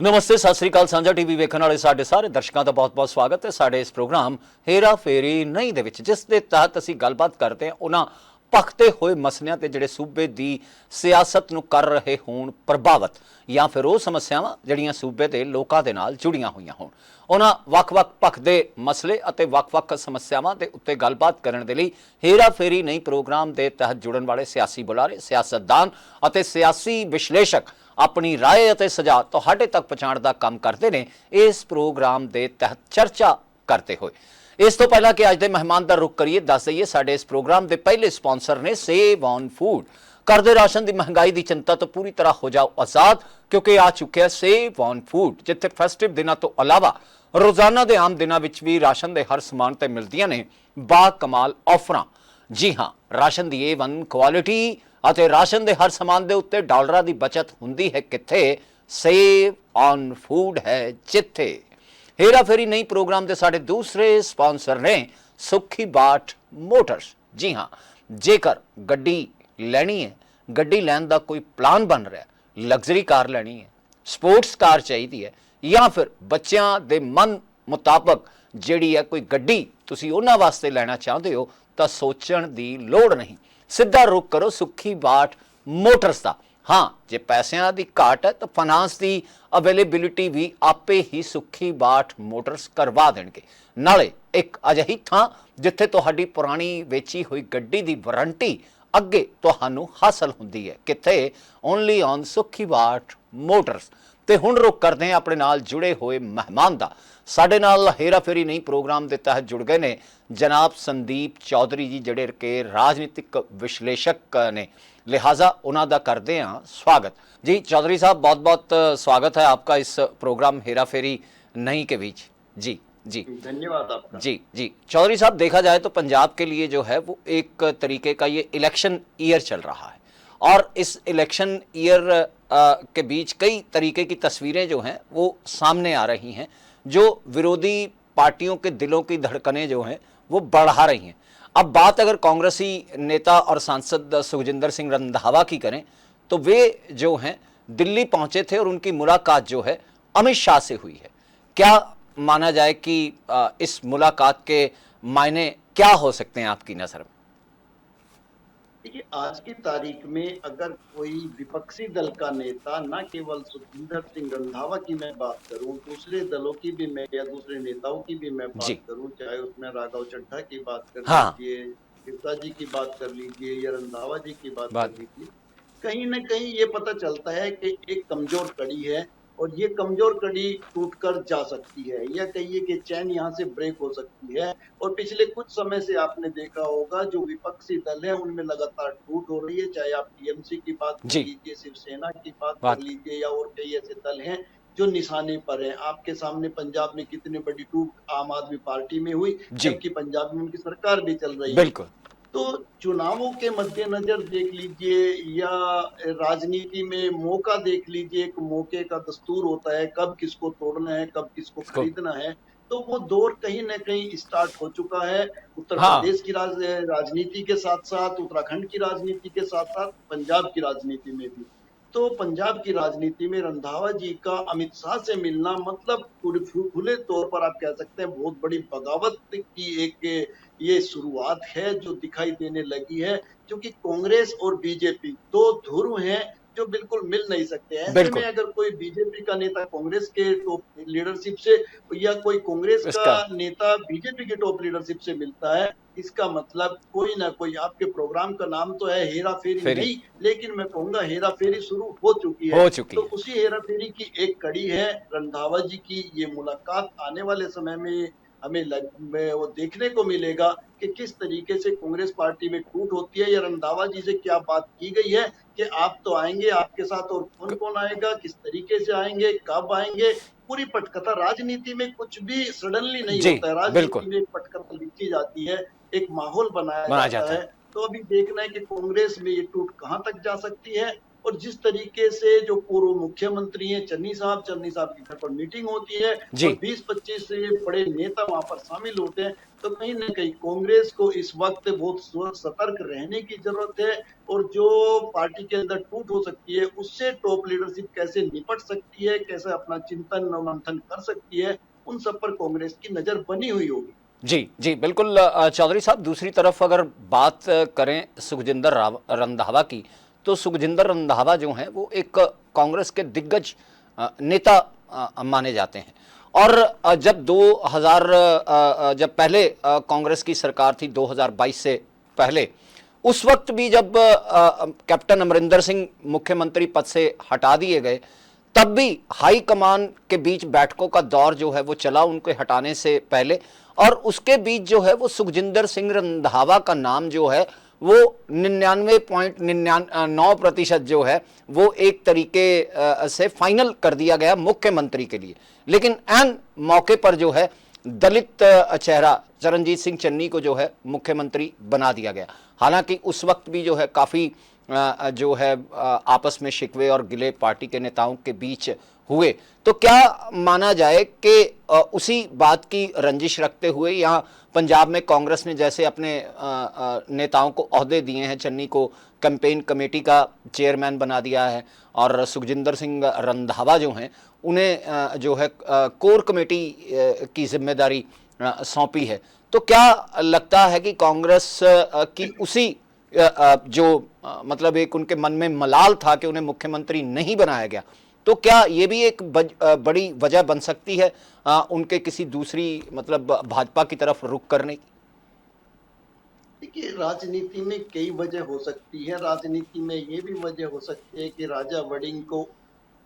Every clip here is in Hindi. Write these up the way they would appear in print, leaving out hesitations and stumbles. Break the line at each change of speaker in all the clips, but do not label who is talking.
नमस्ते, सत श्री अकाल। साझा टीवी वेखण वाले साडे सारे दर्शकों का बहुत बहुत स्वागत है साडे इस प्रोग्राम हेरा फेरी नहीं दे विच, जिस दे तहत असीं गलबात करते हैं उन्हां भखते हुए मसलियां ते जिहड़े सूबे की सियासत नूं कर रहे होण प्रभावित या फिर वो समस्यावां जिहड़ियां सूबे के लोकां दे नाल जुड़ियां होईयां होण, उन्हां वख-वख भखदे मसले अते वख-वख समस्यावां दे उत्ते गलबात करन दे लई हेरा फेरी नहीं प्रोग्राम के तहत जुड़न वाले सियासी बुलारे, सियासतदान अते सियासी विश्लेषक अपनी राय अते सुझाव तुहाडे तक पहुँचाउण दा काम करते हैं। इस प्रोग्राम के तहत चर्चा करते हुए इस तो पहला कि अज के मेहमान का रुख करिए, दस दईए साडे इस प्रोग्राम के पहले स्पॉन्सर ने सेव ऑन फूड। करदे राशन की महंगाई की चिंता तो पूरी तरह हो जाओ आजाद, क्योंकि आ चुके हैं सेव ऑन फूड, जिथे फेस्टिव दिनों तो अलावा रोजाना के आम दिनों में भी राशन के हर समान ते मिलदियां ने बा कमाल ऑफर। जी हाँ, राशन की A1 क्वालिटी अते राशन के हर समान के उत्ते डॉलरां की बचत हुंदी है कित्थे? सेव ऑन फूड है जिथे। हेरा फेरी नहीं प्रोग्राम के साडे दूसरे स्पॉन्सर ने सुखी बाट मोटर्स। जी हाँ, जेकर गड्डी लैनी है, गड्डी लैन का कोई प्लान बन रहा है, लग्जरी कार लैनी है, स्पोर्ट्स कार चाहिए है, या फिर बच्चों के मन मुताबिक जिहड़ी है कोई गड्डी तुसीं उन्हां वास्ते लैना चाहते हो, तो सोचण की लोड़ नहीं, सीधा रुख करो सुखी बाट मोटर्स का। हाँ, जे पैसों की घाट है तो फाइनांस की अवेलेबिलिटी भी आपे ही सुखी बाट मोटर्स करवा देंगे। नाले एक अजिही थां जिथे तुहाडी पुरानी वेची हुई गड्डी की वारंटी अगे तुहानू हासिल हुंदी है किथे? ओनली ऑन सुखी बाट मोटर्स। तो हुण रुख करते हैं अपने नाल जुड़े हुए मेहमान का। साडे नाल हेरा फेरी नहीं प्रोग्राम के तहत जुड़ गए ने जनाब संदीप चौधरी जी, जिहड़े के राजनीतिक विश्लेषक ने, लिहाजा उन्हां दा करते हैं स्वागत। जी चौधरी साहब, बहुत बहुत स्वागत है आपका इस प्रोग्राम हेरा फेरी नहीं के बीच। जी जी
धन्यवाद आपका।
जी जी चौधरी साहब, देखा जाए तो पंजाब के लिए जो है वो एक तरीके का ये इलेक्शन ईयर चल रहा है, और इस इलेक्शन ईयर के बीच कई तरीके की तस्वीरें जो हैं वो सामने आ रही हैं, जो विरोधी पार्टियों के दिलों की धड़कनें जो हैं वो बढ़ा रही हैं। अब बात अगर कांग्रेसी नेता और सांसद सुखजिंदर सिंह रंधावा की करें तो वे जो हैं दिल्ली पहुंचे थे और उनकी मुलाकात जो है अमित शाह से हुई है। क्या माना जाए कि इस मुलाकात के मायने क्या हो सकते हैं आपकी नज़र में?
देखिए, आज की तारीख में अगर कोई विपक्षी दल का नेता, न केवल सुखजिंदर सिंह रंधावा की मैं बात करूं, दूसरे दलों की भी मैं या दूसरे नेताओं की भी मैं बात करूं, चाहे उसमें राघव चड्ढा की बात कर लीजिए, शिवता जी की बात कर लीजिए या रंधावा जी की बात कर लीजिए, कहीं न कहीं ये पता चलता है कि एक कमजोर कड़ी है और ये कमजोर कड़ी टूटकर जा सकती है, या कहिए कि चैन यहाँ से ब्रेक हो सकती है। और पिछले कुछ समय से आपने देखा होगा जो विपक्षी दल है उनमें लगातार टूट हो रही है, चाहे आप टीएमसी की बात कर लीजिए, शिवसेना की बात कर लीजिए, या और कई ऐसे दल हैं जो निशाने पर हैं। आपके सामने पंजाब में कितनी बड़ी टूट आम आदमी पार्टी में हुई, जबकि पंजाब में उनकी सरकार भी चल रही है। तो चुनावों के मद्देनजर देख लीजिए या राजनीति में मौका देख लीजिए, एक मौके का दस्तूर होता है, कब किसको तोड़ना है, कब किसको खरीदना है। तो वो दौर कहीं न कहीं स्टार्ट हो चुका है। उत्तर प्रदेश की राजनीति के साथ साथ, उत्तराखंड की राजनीति के साथ साथ पंजाब की राजनीति में भी। तो पंजाब की राजनीति में रंधावा जी का अमित शाह से मिलना मतलब खुले तौर पर आप कह सकते हैं बहुत बड़ी बगावत की एक ये शुरुआत है जो दिखाई देने लगी है, क्योंकि कांग्रेस और बीजेपी दो ध्रुव हैं जो बिल्कुल मिल नहीं सकते हैं। ऐसे में अगर कोई बीजेपी का नेता कांग्रेस के टॉप लीडरशिप से या कोई कांग्रेस का नेता बीजेपी के टॉप लीडरशिप से मिलता है, इसका मतलब कोई ना कोई, आपके प्रोग्राम का नाम तो है हेरा फेरी नहीं, लेकिन मैं कहूंगा हेरा फेरी शुरू हो चुकी है। तो उसी हेरा फेरी की एक कड़ी है रंधावा जी की ये मुलाकात। आने वाले समय में हमें वो देखने को मिलेगा कि किस तरीके से कांग्रेस पार्टी में टूट होती है, या रंधावा जी से क्या बात की गई है कि आप तो आएंगे, आपके साथ और कौन कौन आएगा, किस तरीके से आएंगे, कब आएंगे, पूरी पटकथा। राजनीति में कुछ भी सडनली नहीं होता है, राजनीति में एक पटकथा लिखी जाती है, एक माहौल बनाया जाता है। तो अभी देखना है कि कांग्रेस में ये टूट कहां तक जा सकती है, और जिस तरीके से जो पूर्व मुख्यमंत्री हैं चन्नी साहब के घर पर मीटिंग होती है
जी।
और 20-25 से बड़े नेता वहां पर शामिल होते हैं, तो कहीं न कहीं कांग्रेस को इस वक्त बहुत सतर्क रहने की जरूरत है। और जो पार्टी के अंदर टूट हो सकती है, उससे टॉप लीडरशिप कैसे निपट सकती है, कैसे अपना चिंतन मंथन कर सकती है, उन सब पर कांग्रेस की नजर बनी हुई होगी।
जी, जी, बिल्कुल चौधरी साहब, दूसरी तरफ अगर बात करें सुखजिंदर रंधावा की, तो सुखजिंदर रंधावा जो हैं वो एक कांग्रेस के दिग्गज नेता माने जाते हैं। और जब 2000 जब पहले कांग्रेस की सरकार थी 2022 से पहले, उस वक्त भी जब कैप्टन अमरिंदर सिंह मुख्यमंत्री पद से हटा दिए गए, तब भी हाई कमान के बीच बैठकों का दौर जो है वो चला उनके हटाने से पहले, और उसके बीच जो है वो सुखजिंदर सिंह रंधावा का नाम जो है वो 99.99% जो है वो एक तरीके से फाइनल कर दिया गया मुख्यमंत्री के लिए। लेकिन एन मौके पर जो है दलित चेहरा चरणजीत सिंह चन्नी को जो है मुख्यमंत्री बना दिया गया। हालांकि उस वक्त भी जो है काफ़ी जो है आपस में शिकवे और गिले पार्टी के नेताओं के बीच हुए। तो क्या माना जाए कि उसी बात की रंजिश रखते हुए यहाँ पंजाब में कांग्रेस ने जैसे अपने नेताओं को ओहदे दिए हैं, चन्नी को कैंपेन कमेटी का चेयरमैन बना दिया है और सुखजिंदर सिंह रंधावा जो हैं उन्हें जो है कोर कमेटी की जिम्मेदारी सौंपी है, तो क्या लगता है कि कांग्रेस की उसी जो मतलब एक उनके मन में मलाल था कि उन्हें मुख्यमंत्री नहीं बनाया गया, तो क्या ये भी एक बड़ी वजह बन सकती है उनके किसी दूसरी मतलब भाजपा की तरफ रुख करने की?
देखिए, राजनीति में कई वजह हो सकती है। राजनीति में ये भी वजह हो सकती है कि राजा वड़िंग को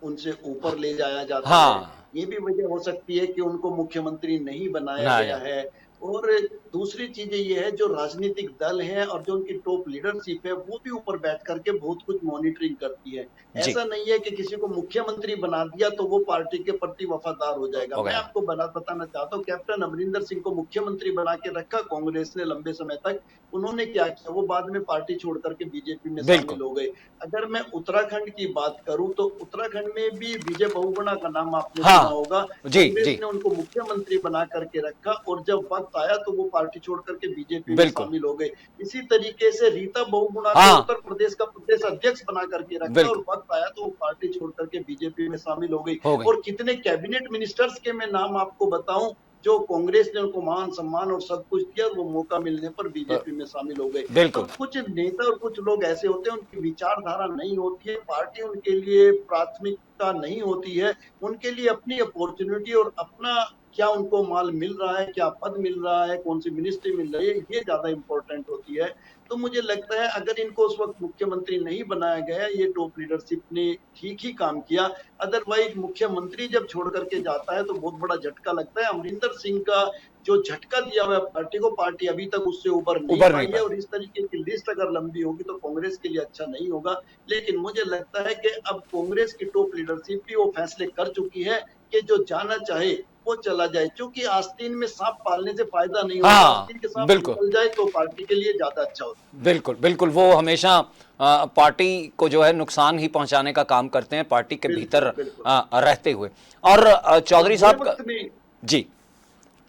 उनसे ऊपर ले जाया जाता है।
हाँ,
ये भी वजह हो सकती है कि उनको मुख्यमंत्री नहीं बनाया
बनाया
गया
जाए।
है। और दूसरी चीज़ें ये है, जो राजनीतिक दल हैं और जो उनकी टॉप लीडरशिप है, वो भी ऊपर बैठ कर के बहुत कुछ मॉनिटरिंग करती है।
जी,
ऐसा नहीं है कि किसी को मुख्यमंत्री बना दिया तो वो पार्टी के प्रति वफ़ादार हो जाएगा।
हो
मैं
गया।
आपको बताना चाहता हूँ, कैप्टन अमरिंदर सिंह को मुख्यमंत्री बना के रखा कांग्रेस ने लंबे समय तक। उन्होंने क्या किया, वो बाद में पार्टी छोड़ कर के बीजेपी में
बिल्कुल।
शामिल हो गए। अगर मैं उत्तराखंड की बात करूँ, तो उत्तराखंड में भी विजय बहुगुणा का नाम आपने सुना
हाँ,
होगा।
जी,
कांग्रेस
जी,
ने उनको मुख्यमंत्री बना करके रखा और जब वक़्त आया तो वो पार्टी छोड़ कर के बीजेपी में
बिल्कुल।
शामिल हो गए। इसी तरीके से रीता बहुगुणा को
हाँ,
उत्तर प्रदेश का प्रदेश अध्यक्ष बना करके रखा और
बिल्कुल,
वक़्त आया तो वो पार्टी छोड़ कर के बीजेपी में शामिल हो गई।
हो गई।
और कितने कैबिनेट मिनिस्टर्स के मैं नाम आपको बताऊँ, जो कांग्रेस ने उनको मान-सम्मान और सब कुछ दिया, वो मौका मिलने पर
अ,
बीजेपी में शामिल हो गए। तो
बिल्कुल,
कुछ नेता और कुछ लोग ऐसे होते हैं, उनकी विचारधारा नहीं होती है, पार्टी उनके लिए प्राथमिकता नहीं होती है। उनके लिए अपनी अपॉर्च्युनिटी और अपना क्या उनको माल मिल रहा है, क्या पद मिल रहा है, कौन-सी मिनिस्ट्री मिल रही है, ये ज़्यादा इम्पोर्टेंट होती है। तो मुझे लगता है, अगर इनको उस वक़्त मुख्यमंत्री नहीं बनाया गया, ये टॉप लीडरशिप ने ठीक ही काम किया। अदरवाइज़ मुख्यमंत्री जब छोड़ कर के जाता है, तो बहुत बड़ा झटका लगता है। अमरिंदर सिंह का जो झटका दिया हुआ है पार्टी को, पार्टी अभी तक उससे उबर नहीं
उबर नहीं
पाई है।
पाई।
और इस तरीके की लिस्ट अगर लंबी होगी तो कांग्रेस के लिए अच्छा नहीं होगा। लेकिन मुझे लगता है कि अब कांग्रेस की टॉप लीडरशिप भी वो फैसले कर चुकी है कि जो जाना चाहे वो चला जाए, क्योंकि आस्तीन में सांप पालने से फायदा नहीं होता।
हाँ,
आस्तीन के सांप
बिल्कुल।
निकल जाए तो पार्टी के लिए ज्यादा अच्छा होता
बिल्कुल, बिल्कुल, वो हमेशा पार्टी को जो है नुकसान ही पहुंचाने का काम करते हैं पार्टी के
है।
भीतर
बिल्कुल, बिल्कुल।
रहते हुए। और
और
चौधरी
बुरे
साहब का
वक्त में,
जी,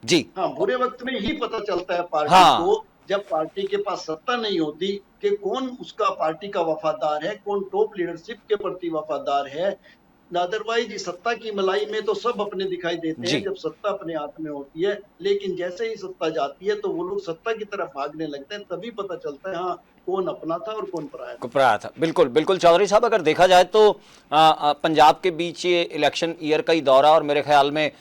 जी,
हाँ, बुरे वक्त में ही पता चलता है पार्टी
हाँ,
को, जब पार्टी के पास सत्ता नहीं होती, कि कौन उसका पार्टी का वफादार है, कौन टॉप लीडरशिप के प्रति वफादार है। अदरवाइज सत्ता की मलाई में तो सब अपने दिखाई देते हैं
जी,
जब सत्ता अपने हाथ में होती है। लेकिन जैसे ही सत्ता जाती है तो वो लोग सत्ता की तरफ भागने लगते हैं, तभी पता चलता है हाँ, कौन अपना था और कौन पराया था।
कुपरा था। बिल्कुल, बिल्कुल चौधरी साहब, अगर देखा जाए तो पंजाब के बीच ये इलेक्शन ईयर का ही दौरा, और मेरे ख्याल में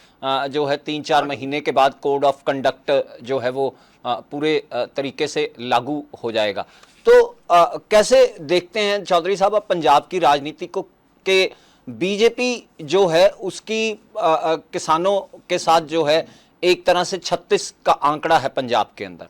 जो है 3-4 महीने के बाद कोड ऑफ कंडक्ट जो है वो पूरे तरीके से लागू हो जाएगा। तो कैसे देखते हैं चौधरी साहब आप पंजाब की राजनीति को, कि बीजेपी जो है उसकी किसानों के साथ जो है एक तरह से 36 का आंकड़ा है पंजाब के अंदर,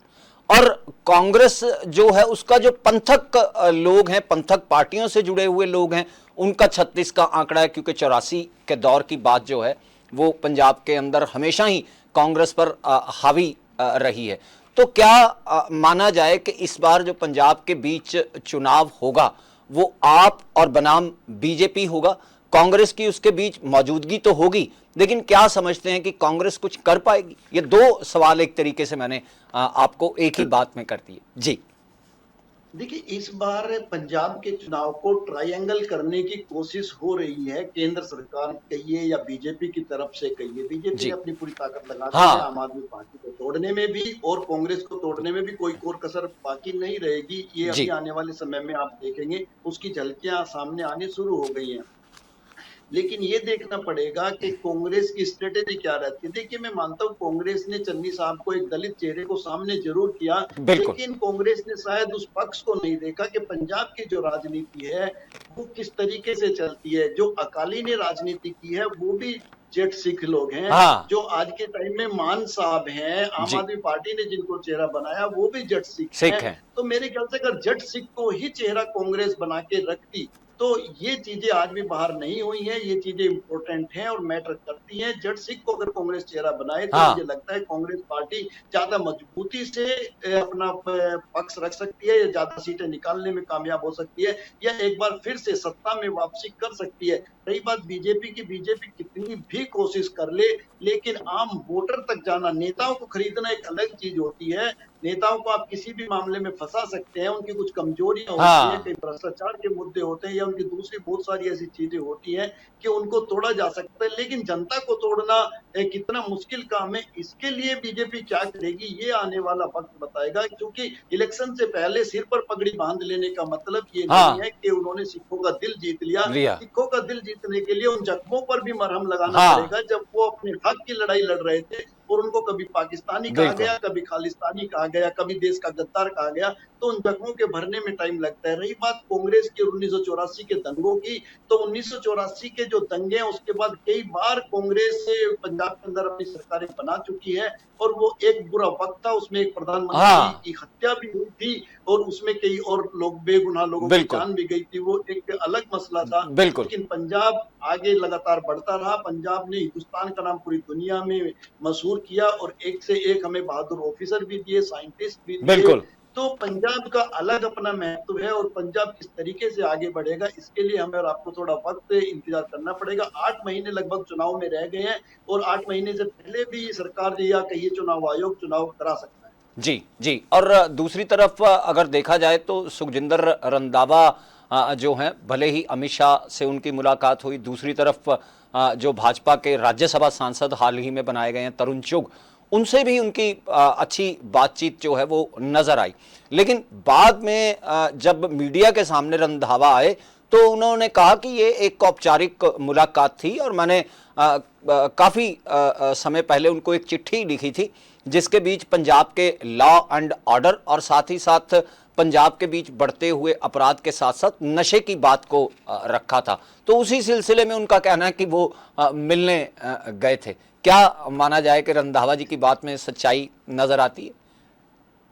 और कांग्रेस जो है उसका जो पंथक लोग हैं, पंथक पार्टियों से जुड़े हुए लोग हैं, उनका 36 का आंकड़ा है, क्योंकि 84 के दौर की बात जो है वो पंजाब के अंदर हमेशा ही कांग्रेस पर हावी रही है। तो क्या माना जाए कि इस बार जो पंजाब के बीच चुनाव होगा वो आप और बनाम बीजेपी होगा। कांग्रेस की उसके बीच मौजूदगी तो होगी, लेकिन क्या समझते हैं कि कांग्रेस कुछ कर पाएगी? ये दो सवाल एक तरीके से मैंने आपको एक ही बात में कर दिए। जी
देखिए, इस बार पंजाब के चुनाव को ट्रायंगल करने की कोशिश हो रही है, केंद्र सरकार कहिए या बीजेपी की तरफ से कहिए। बीजेपी ने
जी।
अपनी पूरी ताकत लगा दी है,
हाँ।
आम आदमी पार्टी को तोड़ने में भी और कांग्रेस को तोड़ने में भी कोई कोर कसर बाकी नहीं रहेगी। ये अभी
जी
आने वाले समय में आप देखेंगे, उसकी झलकियां सामने आनी शुरू हो गई हैं। लेकिन ये देखना पड़ेगा कि कांग्रेस की स्ट्रेटेजी क्या रहती है। देखिए, मैं मानता हूँ कांग्रेस ने चन्नी साहब को एक दलित चेहरे को सामने जरूर किया,
बिल्कुल।
लेकिन कांग्रेस ने शायद उस पक्ष को नहीं देखा कि पंजाब की जो राजनीति है वो किस तरीके से चलती है। जो अकाली ने राजनीति की है वो भी जेट सिख लोग हैं।
हाँ।
जो आज के टाइम में मान साहब हैं, आम
जी।
आदमी पार्टी ने जिनको चेहरा बनाया वो भी जट सिख हैं।
सिख है।
तो मेरे ख्याल से अगर जट सिख को ही चेहरा कांग्रेस बना के रखती तो ये चीजें आज भी बाहर नहीं हुई हैं। ये चीजें इंपॉर्टेंट हैं और मैटर करती हैं। जट सिख को अगर कांग्रेस चेहरा बनाए तो मुझे
हाँ।
लगता है कांग्रेस पार्टी ज्यादा मजबूती से अपना पक्ष रख सकती है, या ज्यादा सीटें निकालने में कामयाब हो सकती है, या एक बार फिर से सत्ता में वापसी कर सकती है। रही बात बीजेपी की, बीजेपी कितनी भी कोशिश कर ले, लेकिन आम वोटर तक जाना, नेताओं को खरीदना एक अलग चीज होती है। नेताओं को आप किसी भी मामले में फंसा सकते हैं, उनकी कुछ कमजोरियां होती हैं,
हाँ।
कई भ्रष्टाचार के मुद्दे होते हैं, या उनकी दूसरी बहुत सारी ऐसी चीजें होती हैं कि उनको तोड़ा जा सकता है। लेकिन जनता को तोड़ना कितना मुश्किल काम है, इसके लिए बीजेपी क्या करेगी ये आने वाला वक्त बताएगा। क्योंकि इलेक्शन से पहले सिर पर पगड़ी बांध लेने का मतलब ये नहीं
हाँ।
है कि उन्होंने सिखों का दिल जीत लिया।
लिया।
सिखों का दिल जीतने के लिए उन जख्मों पर भी मरहम लगाना
हाँ।
पड़ेगा। जब वो अपने हक की लड़ाई लड़ रहे थे और उनको कभी पाकिस्तानी कहा
बिल्कुल।
गया, कभी खालिस्तानी कहा गया, कभी देश का गद्दार कहा गया, तो उन जख्मों के भरने में टाइम लगता है। रही बात कांग्रेस के 1984 के दंगों की, तो 1984 के जो दंगे हैं उसके बाद कई बार कांग्रेस पंजाब के अंदर अपनी सरकारें बना चुकी है, और वो एक बुरा वक्त था। उसमें एक प्रधानमंत्री
हाँ।
की हत्या भी हुई थी और उसमें कई और लोग, बेगुनाह लोगों की
बिल्कुल।
जान भी गई थी। वो एक अलग मसला था।
बिल्कुल।
लेकिन पंजाब आगे लगातार बढ़ता रहा। पंजाब ने हिंदुस्तान का नाम पूरी दुनिया में मशहूर किया और एक से एक हमें बहादुर ऑफिसर भी दिए, साइंटिस्ट भी दिए।
बिल्कुल।
तो पंजाब का अलग अपना महत्व है, और पंजाब किस तरीके से आगे बढ़ेगा इसके लिए हमें और आपको थोड़ा वक्त इंतजार करना पड़ेगा। 8 महीने लगभग चुनाव में रह गए हैं, और 8 महीने से पहले भी सरकार या कहिए चुनाव आयोग चुनाव करा सकता है।
जी जी। और दूसरी तरफ अगर देखा जाए तो सुखजिंदर रंधावा जो हैं, भले ही अमित शाह से उनकी मुलाकात हुई, दूसरी तरफ जो भाजपा के राज्यसभा सांसद हाल ही में बनाए गए हैं तरुण चुग, उनसे भी उनकी अच्छी बातचीत जो है वो नजर आई। लेकिन बाद में जब मीडिया के सामने रंधावा आए तो उन्होंने कहा कि ये एक औपचारिक मुलाकात थी, और मैंने काफ़ी समय पहले उनको एक चिट्ठी लिखी थी जिसके बीच पंजाब के लॉ एंड ऑर्डर और साथ ही साथ पंजाब के बीच बढ़ते हुए अपराध के साथ साथ नशे की बात को रखा था। तो उसी सिलसिले में उनका कहना है कि वो मिलने गए थे। क्या माना जाए कि रंधावा जी की बात में सच्चाई नजर आती है?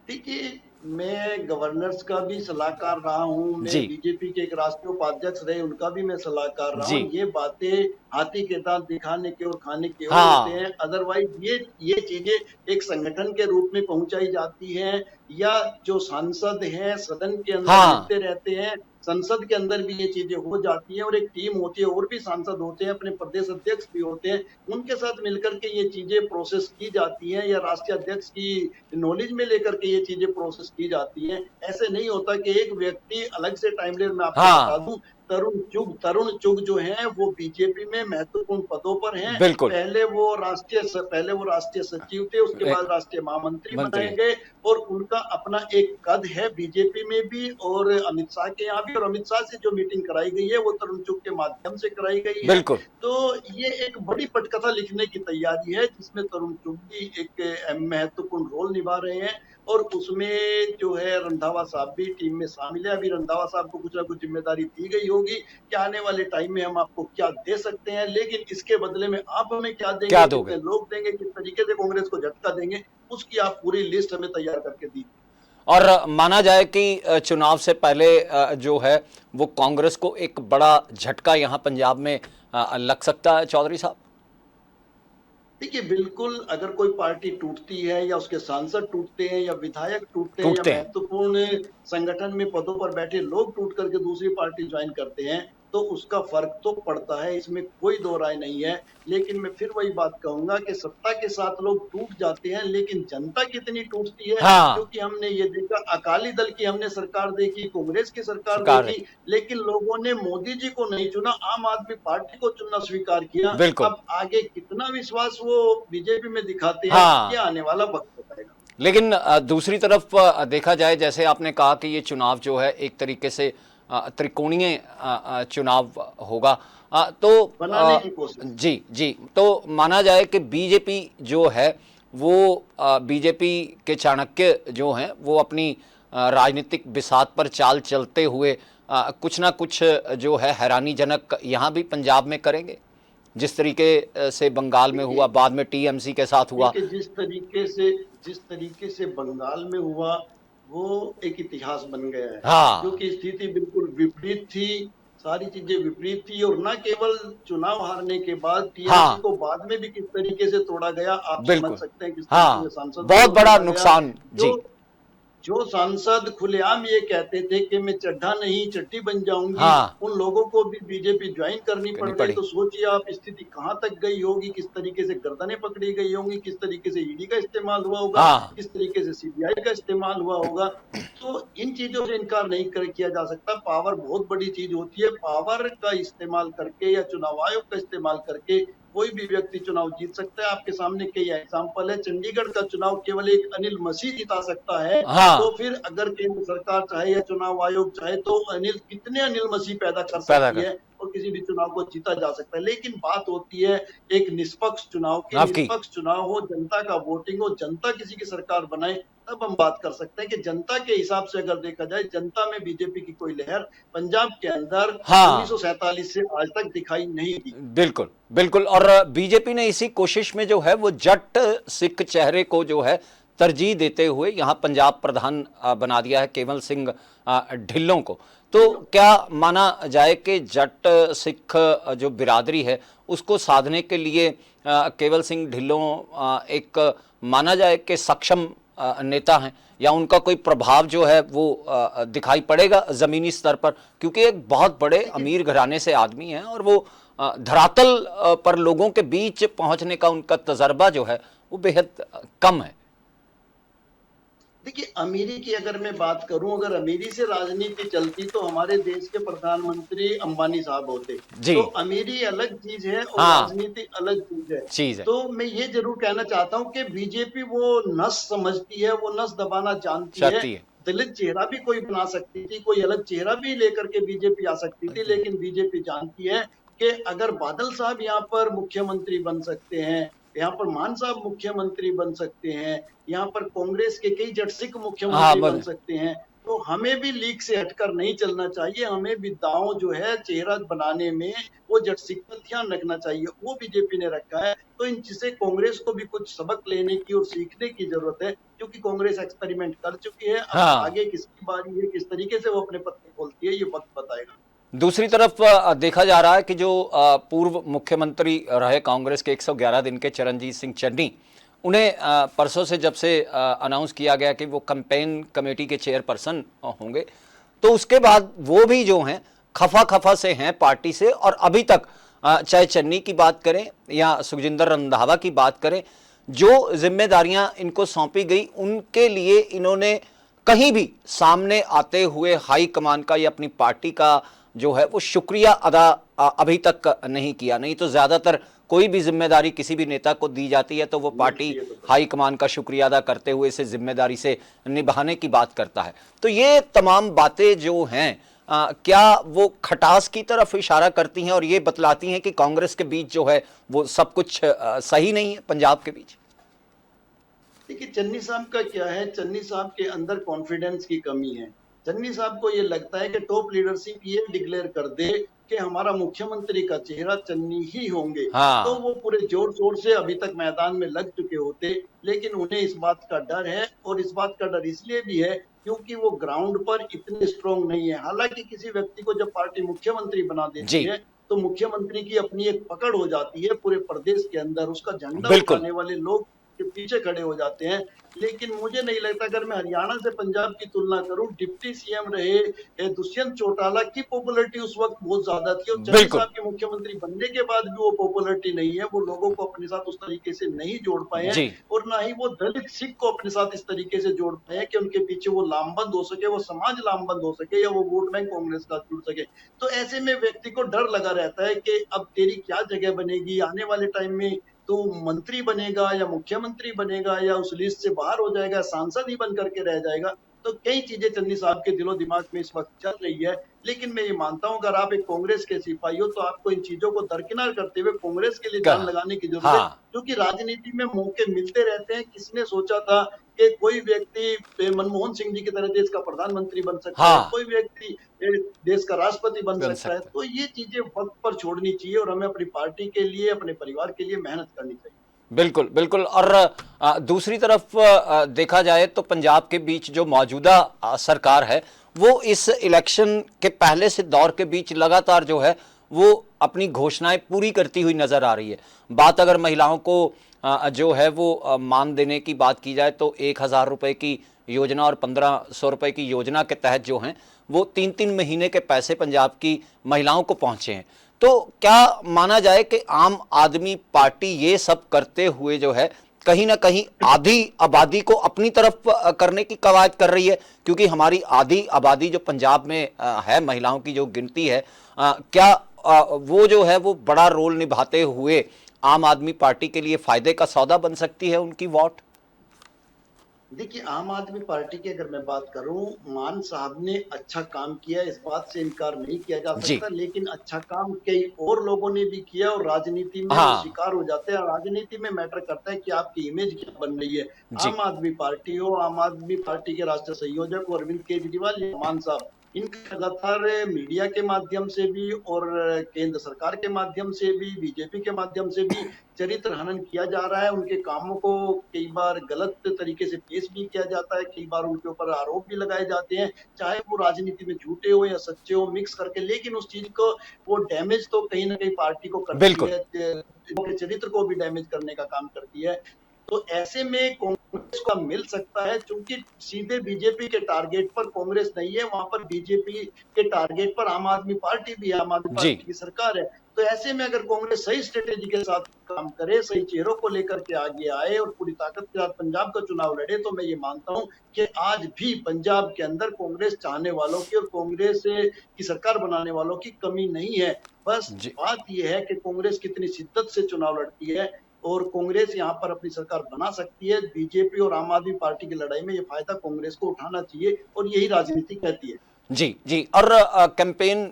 देखिए, मैं गवर्नर्स का भी सलाहकार रहा हूँ, मैं
जी
बीजेपी के एक राष्ट्रीय उपाध्यक्ष रहे, उनका भी मैं सलाहकार रहा
जी।
हूँ। ये बातें हाथी के दांत दिखाने के और खाने के और होते
हाँ।
हैं। अदरवाइज ये चीजें एक संगठन के रूप में पहुंचाई जाती हैं, या जो सांसद हैं सदन के अंदर
हाँ।
मिलते रहते हैं, संसद के अंदर भी ये चीजें हो जाती हैं, और एक टीम होती है, और भी सांसद होते हैं, अपने प्रदेश अध्यक्ष भी होते हैं, उनके साथ मिलकर के ये चीजें प्रोसेस की जाती हैं, या राष्ट्रीय अध्यक्ष की नॉलेज में लेकर के ये चीजें प्रोसेस की जाती हैं। ऐसे नहीं होता कि एक व्यक्ति अलग से टाइम ले। मैं आपको बता
हाँ।
दूं, तरुण चुग जो हैं वो बीजेपी में महत्वपूर्ण पदों पर हैं।
बिल्कुल।
पहले वो राष्ट्रीय सचिव थे, उसके बाद राष्ट्रीय महामंत्री बनाए
मंत्री।
गए, और उनका अपना एक कद है बीजेपी में भी और अमित शाह के यहाँ भी। और अमित शाह से जो मीटिंग कराई गई है वो तरुण चुग के माध्यम से कराई गई है।
बिल्कुल।
तो ये एक बड़ी पटकथा लिखने की तैयारी है, जिसमें तरुण चुग भी एक महत्वपूर्ण रोल निभा रहे हैं, और उसमें जो है रंधावा साहब भी टीम में शामिल है। अभी रंधावा साहब को कुछ ना कुछ जिम्मेदारी दी गई होगी कि आने वाले टाइम में हम आपको क्या दे सकते हैं, लेकिन इसके बदले में आप हमें क्या देंगे,
क्या
कितने
दोगे?
लोग देंगे, किस तरीके से कांग्रेस को झटका देंगे, उसकी आप पूरी लिस्ट हमें तैयार करके दी।
और माना जाए कि चुनाव से पहले जो है वो कांग्रेस को एक बड़ा झटका यहां पंजाब में लग सकता है चौधरी साहब?
देखिए, बिल्कुल अगर कोई पार्टी टूटती है या उसके सांसद टूटते हैं या विधायक टूटते हैं या
टूटते हैं।
महत्वपूर्ण संगठन में पदों पर बैठे लोग टूट करके दूसरी पार्टी ज्वाइन करते हैं, तो उसका फ़र्क तो पड़ता है, इसमें कोई दो राय नहीं है। लेकिन मैं फिर वही बात कहूँगा कि सत्ता के साथ लोग टूट जाते हैं, लेकिन जनता कितनी टूटती है,
हाँ,
क्योंकि हमने ये देखा अकाली दल की हमने सरकार देखी, कांग्रेस की सरकार
सरकार है।
देखी, लेकिन लोगों ने मोदी जी को नहीं चुना, आम आदमी पार्टी को चुनना स्वीकार किया।
बिल्कुल।
अब आगे कितना विश्वास वो बीजेपी में दिखाते हैं, ये
हाँ,
आने वाला वक्त बताएगा।
लेकिन दूसरी तरफ देखा जाए, जैसे आपने कहा कि ये चुनाव जो है एक तरीके से त्रिकोणीय चुनाव होगा। तो
बनाने की कोशिश।
जी जी, तो माना जाए कि बीजेपी जो है वो बीजेपी के चाणक्य जो हैं वो अपनी राजनीतिक बिसात पर चाल चलते हुए कुछ ना कुछ जो है हैरानीजनक यहाँ भी पंजाब में करेंगे, जिस तरीके से बंगाल में हुआ,
देखिए
बाद में टीएमसी के साथ हुआ।
देखिए जिस तरीके से बंगाल में हुआ, वो एक इतिहास बन गया है,
हाँ,
क्योंकि स्थिति बिल्कुल विपरीत थी, सारी चीजें विपरीत थी और न केवल चुनाव हारने के बाद टीएमसी
हाँ,
को बाद में भी किस तरीके से तोड़ा गया, आप समझ
बिल्कुल।
सकते हैं किस तरीके से
हाँ,
सांसदों
बहुत
को
बड़ा
तोड़ा गया।
नुकसान।
जो
जी।
जो सांसद खुलेआम ये कहते थे कि मैं चड्ढा नहीं चट्टी बन जाऊंगी,
हाँ,
उन लोगों को भी बीजेपी ज्वाइन करनी पड़
करनी
गई,
पड़ी।
तो सोचिए आप स्थिति कहां तक गई होगी, किस तरीके से गर्दनें पकड़ी गई होंगी, किस तरीके से ईडी का इस्तेमाल हुआ होगा,
हाँ,
किस तरीके से सीबीआई का इस्तेमाल हुआ होगा। तो इन चीजों से इनकार नहीं किया जा सकता। पावर बहुत बड़ी चीज होती है, पावर का इस्तेमाल करके या चुनाव आयोग का इस्तेमाल करके कोई भी व्यक्ति चुनाव जीत सकता है। आपके सामने कई एग्जाम्पल है, चंडीगढ़ का चुनाव केवल एक अनिल मसीह जिता सकता है,
हाँ,
तो फिर अगर केंद्र सरकार चाहे या चुनाव आयोग चाहे तो कितने अनिल मसीह पैदा कर
पैदा
सकती
कर।
है और किसी भी चुनाव को जीता जा सकता है। लेकिन बात होती है एक निष्पक्ष चुनाव की,
आपकी।
निष्पक्ष चुनाव हो, जनता का वोटिंग हो, जनता किसी की सरकार बनाए, तब हम बात कर सकते हैं कि जनता के हिसाब से अगर देखा जाए, जनता में बीजेपी की कोई लहर पंजाब के अंदर
हाँ,
1947 से आज तक दिखाई नहीं दी।
बिल्कुल, बिल्कुल। और बीजेपी ने इसी कोशिश में जो है वो जट सिख चेहरे को जो है तरजीह देते हुए यहाँ पंजाब प्रधान बना दिया है केवल सिंह ढिल्लों को। तो क्या माना जाए कि जट सिख जो बिरादरी है उसको साधने के लिए केवल सिंह ढिल्लों एक माना जाए कि सक्षम नेता हैं, या उनका कोई प्रभाव जो है वो दिखाई पड़ेगा ज़मीनी स्तर पर, क्योंकि एक बहुत बड़े
देखिए
अमीर घराने से आदमी हैं और वो धरातल पर लोगों के बीच पहुंचने का उनका तजर्बा जो है वो बेहद कम है।
देखिए, अमीरी की अगर मैं बात करूं, अगर अमीरी से राजनीति चलती तो हमारे देश के प्रधानमंत्री अंबानी साहब होते।
जी।
तो अमीरी अलग चीज है और
हाँ,
राजनीति अलग चीज है।
चीज है।
तो मैं ये जरूर कहना चाहता हूं कि बीजेपी वो नस समझती है, वो नस दबाना जानती है।
चाहती है।
दलित चेहरा भी कोई बना सकती थी, कोई अलग चेहरा भी लेकर के बीजेपी आ सकती थी, लेकिन बीजेपी जानती है कि अगर बादल साहब यहाँ पर मुख्यमंत्री बन सकते हैं, यहाँ पर मान साहब मुख्यमंत्री बन सकते हैं, यहाँ पर कांग्रेस के कई जट सिख
हाँ,
मुख्यमंत्री बन सकते हैं, तो हमें भी लीग से हटकर नहीं चलना चाहिए। हमें भी दांव जो है चेहरा बनाने में वो जट सिख पर ध्यान रखना चाहिए, वो बीजेपी ने रखा है। तो इन चीजें कांग्रेस को भी कुछ सबक लेने की और सीखने की जरूरत है, क्योंकि कांग्रेस एक्सपेरिमेंट कर चुकी है। अब
हाँ।
आगे किसकी बारी है, किस तरीके से वो अपने पत्ते खोलती है, ये वक्त बताएगा।
दूसरी तरफ देखा जा रहा है कि जो पूर्व मुख्यमंत्री रहे कांग्रेस के 111 दिन के चरणजीत सिंह चन्नी, उन्हें परसों से जब से अनाउंस किया गया कि वो कैंपेन कमेटी के चेयरपर्सन होंगे, तो उसके बाद वो भी जो हैं खफा खफा से हैं पार्टी से। और अभी तक चाहे चन्नी की बात करें या सुखजिंदर रंधावा की बात करें, जो जिम्मेदारियां इनको सौंपी गई उनके लिए इन्होंने कहीं भी सामने आते हुए हाई कमान का या अपनी पार्टी का जो है वो शुक्रिया अदा अभी तक नहीं किया। नहीं तो ज्यादातर कोई भी जिम्मेदारी किसी भी नेता को दी जाती है तो वो पार्टी हाई कमान का शुक्रिया अदा करते हुए इसे जिम्मेदारी से निभाने की बात करता है। तो ये तमाम बातें जो हैं क्या वो खटास की तरफ इशारा करती हैं और ये बतलाती हैं कि कांग्रेस के बीच जो है वो सब कुछ सही नहीं है पंजाब के बीच?
देखिए, चन्नी साहब का क्या है, चन्नी साहब के अंदर कॉन्फिडेंस की कमी है। चन्नी साहब को ये लगता है कि टॉप लीडरशिप ये डिक्लेयर कर दे कि हमारा मुख्यमंत्री का चेहरा चन्नी ही होंगे, तो
हाँ,
वो पूरे जोर शोर से अभी तक मैदान में लग चुके होते। लेकिन उन्हें इस बात का डर है, और इस बात का डर इसलिए भी है क्योंकि वो ग्राउंड पर इतने स्ट्रॉन्ग नहीं है। हालांकि किसी व्यक्ति को जब पार्टी मुख्यमंत्री बना देती
जी,
है तो मुख्यमंत्री की अपनी एक पकड़ हो जाती है पूरे प्रदेश के अंदर, उसका झंडा
बिल्कुल।
उठाने वाले लोग के पीछे खड़े हो जाते हैं। लेकिन मुझे नहीं लगता, अगर मैं हरियाणा से पंजाब की तुलना करूं, डिप्टी सीएम रहे दुष्यंत चौटाला की पॉपुलैरिटी उस वक्त बहुत ज्यादा थी, और चन्नी
बिल्कुल।
साहब के मुख्यमंत्री बनने के बाद भी वो पॉपुलैरिटी नहीं है, वो लोगों को अपने साथ उस तरीके से नहीं जोड़ पाए हैं,
जी।
और ना ही वो दलित सिख को अपने साथ इस तरीके से जोड़ पाए हैं कि उनके पीछे वो लामबंद हो सके, वो समाज लामबंद हो सके, या वो वोट बैंक कांग्रेस का जुड़ सके। तो ऐसे में व्यक्ति को डर लगा रहता है कि अब तेरी क्या जगह बनेगी आने वाले टाइम में, तो मंत्री बनेगा या मुख्यमंत्री बनेगा या उस लिस्ट से बाहर हो जाएगा, सांसद ही बन करके रह जाएगा। तो कई चीजें चन्नी साहब के दिलो दिमाग में इस वक्त चल रही है। लेकिन मैं ये मानता हूं, अगर आप एक कांग्रेस के सिपाही हो तो आपको इन चीजों को दरकिनार करते हुए कांग्रेस के लिए जान
कहा।
लगाने की जरूरत है,
हाँ।
क्योंकि राजनीति में मौके मिलते रहते हैं। किसने सोचा था कि कोई व्यक्ति मनमोहन सिंह जी की तरह देश का प्रधानमंत्री बन सकता है,
हाँ।
कोई व्यक्ति देश का राष्ट्रपति बन
बन
सकता है।
सकता है।
तो ये चीजें वक्त पर छोड़नी चाहिए और हमें अपनी पार्टी के लिए, अपने परिवार के लिए मेहनत करनी चाहिए।
बिल्कुल, बिल्कुल। और दूसरी तरफ देखा जाए तो पंजाब के बीच जो मौजूदा सरकार है, वो इस इलेक्शन के पहले से दौर के बीच लगातार जो है वो अपनी घोषणाएं पूरी करती हुई नजर आ रही है। बात अगर महिलाओं को जो है वो मान देने की बात की जाए तो 1,000 रुपए की योजना और 1,500 रुपए की योजना के तहत जो हैं वो 3-3 महीने के पैसे पंजाब की महिलाओं को पहुंचे हैं। तो क्या माना जाए कि आम आदमी पार्टी ये सब करते हुए जो है कहीं ना कहीं आधी आबादी को अपनी तरफ करने की कवायद कर रही है, क्योंकि हमारी आधी आबादी जो पंजाब में है, महिलाओं की जो गिनती है, क्या वो जो है वो बड़ा रोल निभाते हुए आम आदमी पार्टी के लिए फायदे का सौदा बन सकती है उनकी वोट?
देखिए, आम आदमी पार्टी की अगर मैं बात करूं, मान साहब ने अच्छा काम किया, इस बात से इनकार नहीं किया जा
जी।
सकता, लेकिन अच्छा काम कई और लोगों ने भी किया और राजनीति में वो
हाँ।
शिकार हो जाते हैं। राजनीति में मैटर करता है कि आपकी इमेज क्या बन रही है।
जी।
आम आदमी पार्टी हो, आम आदमी पार्टी के राष्ट्रीय संयोजक हो अरविंद केजरीवाल या मान साहब, इनका लगातार मीडिया के माध्यम से भी और केंद्र सरकार के माध्यम से भी, बीजेपी के माध्यम से भी चरित्र हनन किया जा रहा है। उनके कामों को कई बार गलत तरीके से पेश भी किया जाता है, कई बार उनके ऊपर आरोप भी लगाए जाते हैं, चाहे वो राजनीति में झूठे हो या सच्चे हो, मिक्स करके। लेकिन उस चीज को, वो डैमेज तो कहीं ना कहीं पार्टी को करती
बिल्कुल।
है, उनके चरित्र को भी डैमेज करने का काम करती है। तो ऐसे में कांग्रेस को मिल सकता है, क्योंकि सीधे बीजेपी के टारगेट पर कांग्रेस नहीं है, वहां पर बीजेपी के टारगेट पर आम आदमी पार्टी भी है, आम आदमी
जी।
पार्टी की सरकार है। तो ऐसे में अगर कांग्रेस सही स्ट्रेटेजी के साथ काम करे, सही चेहरों को लेकर के आगे आए और पूरी ताकत के साथ पंजाब का चुनाव लड़े, तो मैं ये मानता हूं कि आज भी पंजाब के अंदर कांग्रेस चाहने वालों की और कांग्रेस की सरकार बनाने वालों की कमी नहीं है। बस
जी।
बात यह है कि कांग्रेस कितनी शिद्दत से चुनाव लड़ती है, और कांग्रेस यहाँ पर अपनी सरकार बना सकती है। बीजेपी और आम आदमी पार्टी की लड़ाई में ये फायदा कांग्रेस को उठाना चाहिए, और यही राजनीति कहती है।
जी। जी। और कैंपेन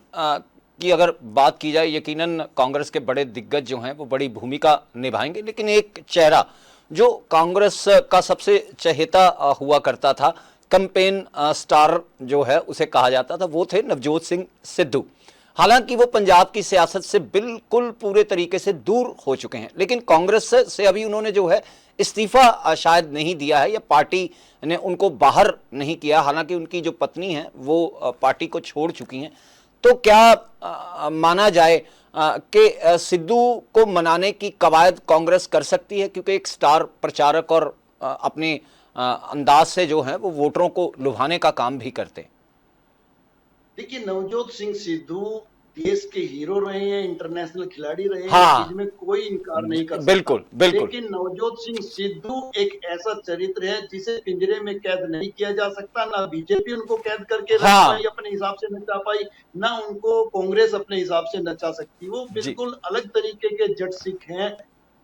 की अगर बात की जाए, यकीनन कांग्रेस के बड़े दिग्गज जो हैं वो बड़ी भूमिका निभाएंगे, लेकिन एक चेहरा जो कांग्रेस का सबसे चहेता हुआ करता था, कैंपेन स्टार जो है उसे कहा जाता था, वो थे नवजोत सिंह सिद्धू। हालांकि वो पंजाब की सियासत से बिल्कुल पूरे तरीके से दूर हो चुके हैं, लेकिन कांग्रेस से अभी उन्होंने जो है इस्तीफा शायद नहीं दिया है, या पार्टी ने उनको बाहर नहीं किया। हालांकि उनकी जो पत्नी है वो पार्टी को छोड़ चुकी हैं। तो क्या माना जाए कि सिद्धू को मनाने की कवायद कांग्रेस कर सकती है, क्योंकि एक स्टार प्रचारक और अपने अंदाज से जो है वो वोटरों को लुभाने का काम भी करते हैं?
देखिए, नवजोत सिंह सिद्धू देश के हीरो रहे हैं, इंटरनेशनल खिलाड़ी रहे हैं, इस
हाँ।
चीज में कोई इनकार नहीं कर सकता।
बिल्कुल, बिल्कुल।
लेकिन नवजोत सिंह सिद्धू एक ऐसा चरित्र है जिसे पिंजरे में कैद नहीं किया जा सकता। ना बीजेपी उनको कैद करके रख
हाँ।
पाई, अपने हिसाब से नचा पाई, ना उनको कांग्रेस अपने हिसाब से नचा सकती। वो
जी।
बिल्कुल अलग तरीके के जट सिख हैं।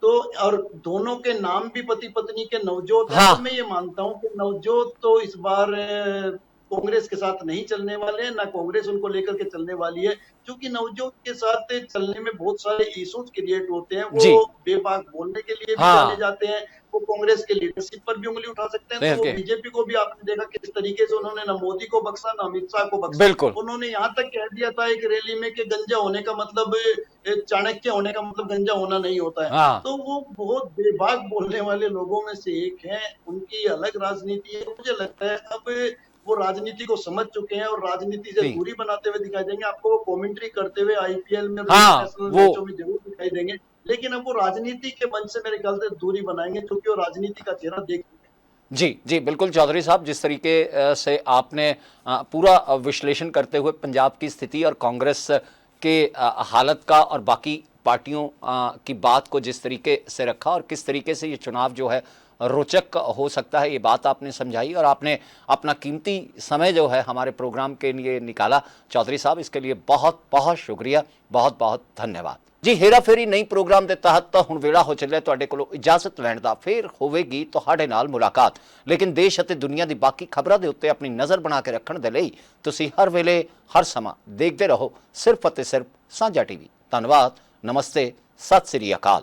तो और दोनों के नाम भी पति पत्नी के नवजोत है।
हाँ।
तो मैं ये मानता हूँ कि नवजोत तो इस बार कांग्रेस के साथ नहीं चलने वाले हैं, ना कांग्रेस उनको लेकर के चलने वाली है, क्योंकि नवजोत के साथ चलने में बहुत सारे इश्यूज क्रिएट होते हैं।
जी।
वो बेबाक बोलने के लिए भी जाने
हाँ।
जाते हैं, वो कांग्रेस के लीडरशिप पर भी उंगली उठा सकते हैं। तो वो
ओके।
बीजेपी को भी आपने देखा किस तरीके से उन्होंने ना मोदी को बख्शा, ना अमित शाह को बख्शा।
बिल्कुल।
उन्होंने यहाँ तक कह दिया था एक रैली में कि गंजा होने का मतलब, चाणक्य होने का मतलब गंजा होना नहीं होता है।
हाँ।
तो वो बहुत बेबाक बोलने वाले लोगों में से एक है, उनकी अलग राजनीति है। मुझे लगता है अब वो राजनीति को समझ चुके हैं और राजनीति से
जी।
दूरी बनाते हुए दिखाई देंगे। आपको वो कमेंट्री करते हुए आईपीएल में और
हाँ,
इंटरनेशनल
वो
मैचों में जरूर दिखाई देंगे, लेकिन अब वो राजनीति के मंच से मेरे ख्याल से दूरी बनाएंगे, क्योंकि वो राजनीति का चेहरा देख चुके हैं।
जी, जी, बिल्कुल चौधरी साहब, जिस तरीके से आपने पूरा विश्लेषण करते हुए पंजाब की स्थिति और कांग्रेस के हालत का और बाकी पार्टियों की बात को जिस तरीके से रखा और किस तरीके से ये चुनाव जो है रोचक हो सकता है, ये बात आपने समझाई और आपने अपना कीमती समय जो है हमारे प्रोग्राम के लिए निकाला। चौधरी साहब, इसके लिए बहुत बहुत शुक्रिया, बहुत बहुत धन्यवाद जी। हेरा फेरी नई प्रोग्राम के तहत हुण वेला हो चलिया तुहाडे कोलों इजाजत लैण दा। फिर होवेगी तुहाडे नाल मुलाकात, लेकिन देश अते दुनिया की बाकी खबरां दे उत्ते अपनी नज़र बना के रखण दे लई तुसीं हर वेले हर समा देखते रहो सिर्फ अते सिर्फ साझा टीवी। धन्यवाद, नमस्ते, सत श्री अकाल।